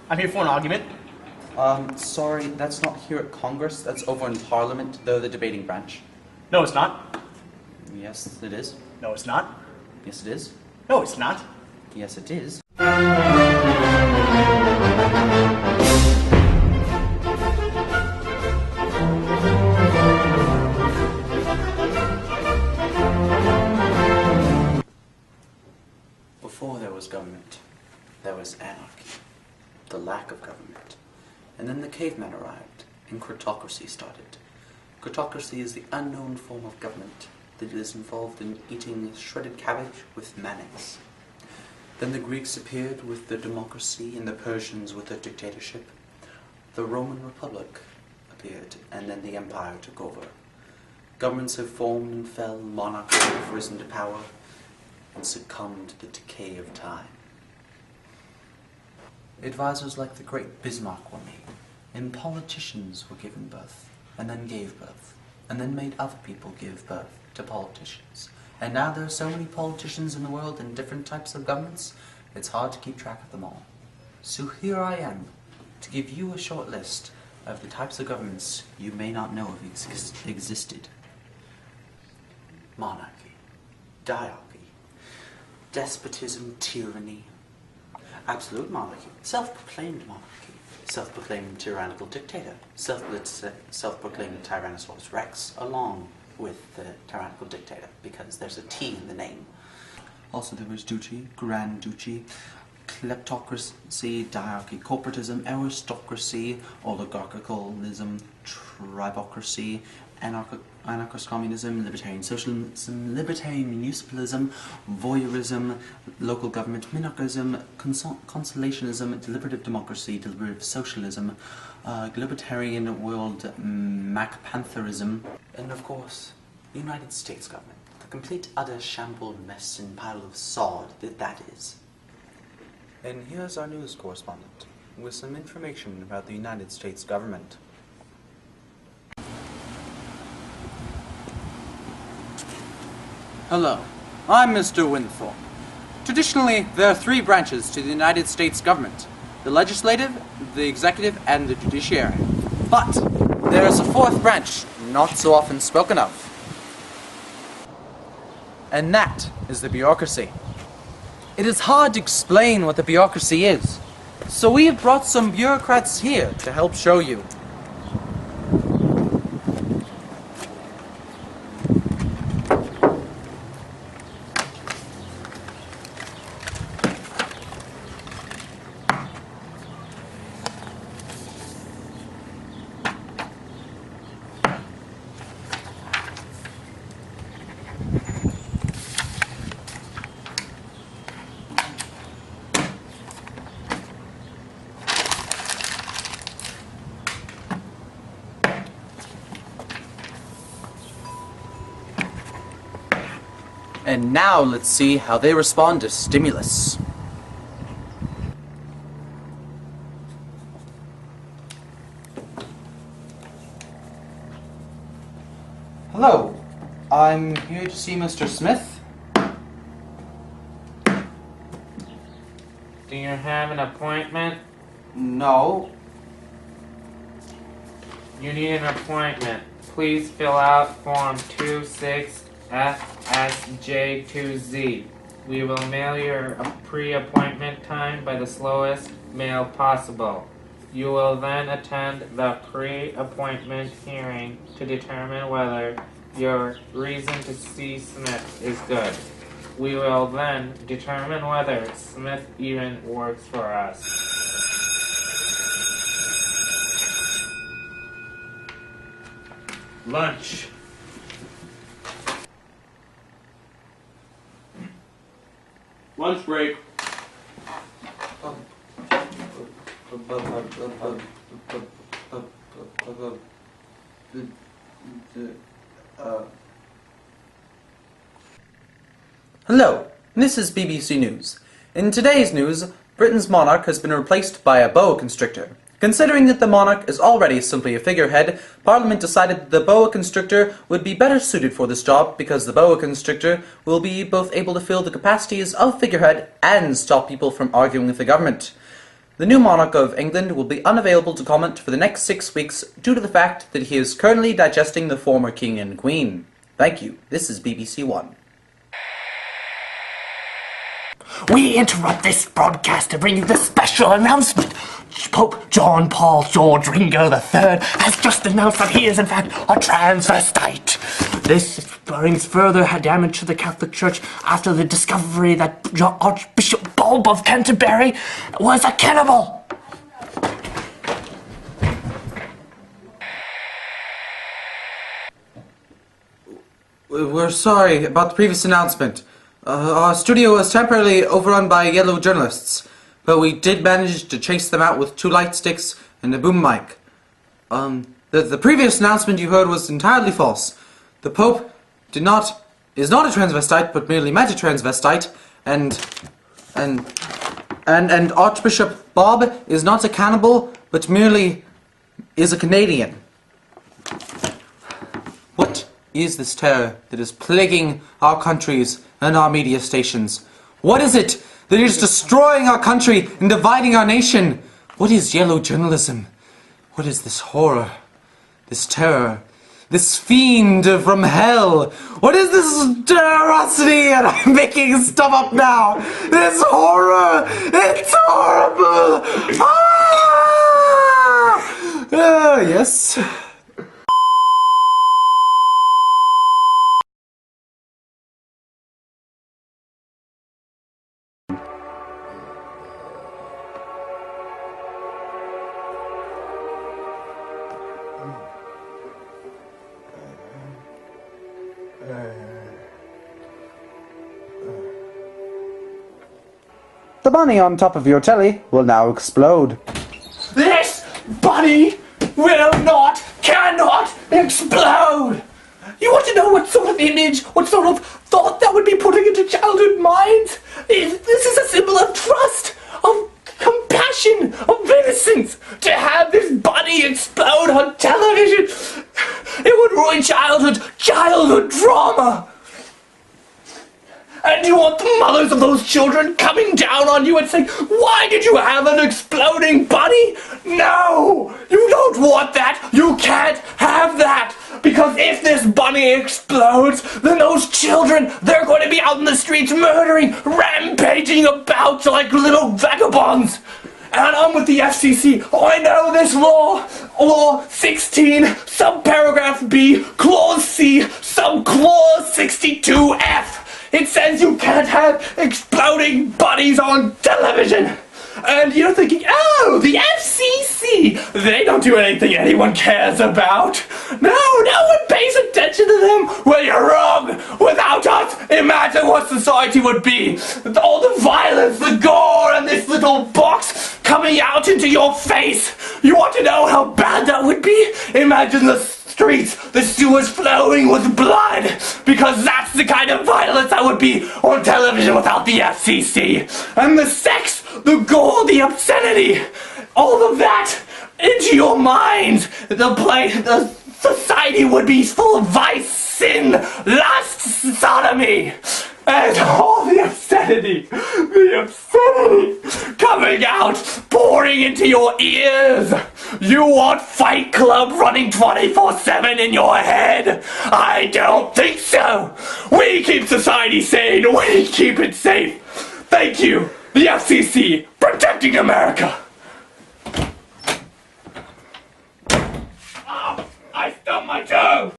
I'm here for an argument. Sorry, that's not here at Congress. That's over in Parliament. They're the debating branch. No, it's not. Yes, it is. No, it's not. Yes, it is. No, it's not. Yes, it is. Before there was government, there was anarchy, the lack of government. And then the cavemen arrived, and critocracy started. Critocracy is the unknown form of government that is involved in eating shredded cabbage with mayonnaise. Then the Greeks appeared with their democracy, and the Persians with their dictatorship. The Roman Republic appeared, and then the empire took over. Governments have formed and fell, monarchs have risen to power, and succumbed to the decay of time. Advisors like the great Bismarck were made, and politicians were given birth, and then gave birth, and then made other people give birth to politicians. And now there are so many politicians in the world and different types of governments, it's hard to keep track of them all. So here I am, to give you a short list of the types of governments you may not know have existed. Monarchy, diarchy, despotism, tyranny, absolute monarchy, self-proclaimed monarchy, self-proclaimed tyrannical dictator, self-proclaimed Tyrannosaurus Rex, along with the tyrannical dictator, because there's a T in the name. Also there was duchy, grand duchy, kleptocracy, diarchy, corporatism, aristocracy, oligarchicalism, tribocracy, anarchist communism, libertarian socialism, libertarian municipalism, voyeurism, local government, minarchism, consolationism, deliberative democracy, deliberative socialism, globalitarian world, macpantherism, and of course, the United States government, the complete utter shambled mess and pile of sod that is. And here's our news correspondent with some information about the United States government. Hello, I'm Mr. Winthorpe. Traditionally, there are three branches to the United States government: the legislative, the executive, and the judiciary. But there is a fourth branch, not so often spoken of. And that is the bureaucracy. It is hard to explain what the bureaucracy is, so we have brought some bureaucrats here to help show you. And now let's see how they respond to stimulus. Hello, I'm here to see Mr. Smith. Do you have an appointment? No. You need an appointment. Please fill out Form 26FSJ2Z. We will mail your pre-appointment time by the slowest mail possible. You will then attend the pre-appointment hearing to determine whether your reason to see Smith is good. We will then determine whether Smith even works for us. Lunch. Lunch break. Hello, this is BBC News. In today's news, Britain's monarch has been replaced by a boa constrictor. Considering that the monarch is already simply a figurehead, Parliament decided that the boa constrictor would be better suited for this job because the boa constrictor will be both able to fill the capacities of figurehead and stop people from arguing with the government. The new monarch of England will be unavailable to comment for the next 6 weeks due to the fact that he is currently digesting the former King and Queen. Thank you. This is BBC One. We interrupt this broadcast to bring you the special announcement. Pope John Paul George Ringo III has just announced that he is in fact a transvestite. This brings further damage to the Catholic Church after the discovery that Archbishop Bulb of Canterbury was a cannibal. We're sorry about the previous announcement. Our studio was temporarily overrun by yellow journalists, but we did manage to chase them out with 2 light sticks and a boom mic. The previous announcement you heard was entirely false. The Pope is not a transvestite, but merely met a transvestite, and Archbishop Bob is not a cannibal, but merely is a Canadian. What is this terror that is plaguing our countries and our media stations? What is it that is destroying our country and dividing our nation? What is yellow journalism? What is this horror? This terror? This fiend from hell? What is this terrorosity? And I'm making stuff up now. This horror! It's horrible! Yes. The bunny on top of your telly will now explode. This bunny will not, cannot explode! You want to know what sort of image, what sort of thought that would be putting into childhood minds? This is a symbol of trust, of compassion, of innocence. To have this bunny explode on television, it would ruin childhood drama. And you want the mothers of those children coming down on you and saying, why did you have an exploding bunny? No! You don't want that! You can't have that! Because if this bunny explodes, then those children, they're going to be out in the streets murdering, rampaging about like little vagabonds! And I'm with the FCC. I know this law. Law 16, subparagraph B, clause C, subclause 62F. It says you can't have exploding bunnies on television. And you're thinking, oh, the FCC, they don't do anything anyone cares about. No one pays attention to them. Well, you're wrong. Without us, imagine what society would be. All the violence, the gore, and this little box coming out into your face. You want to know how bad that would be? Imagine the streets, the sewers flowing with blood, because that's the kind of violence that would be on television without the FCC. And the sex, the gore, the obscenity, all of that into your mind. The society would be full of vice, sin, lust, sodomy, and all the obscenity coming out, pouring into your ears. You want Fight Club running 24/7 in your head? I don't think so. We keep society sane. We keep it safe. Thank you, the FCC, protecting America. Oh, I stubbed my toe.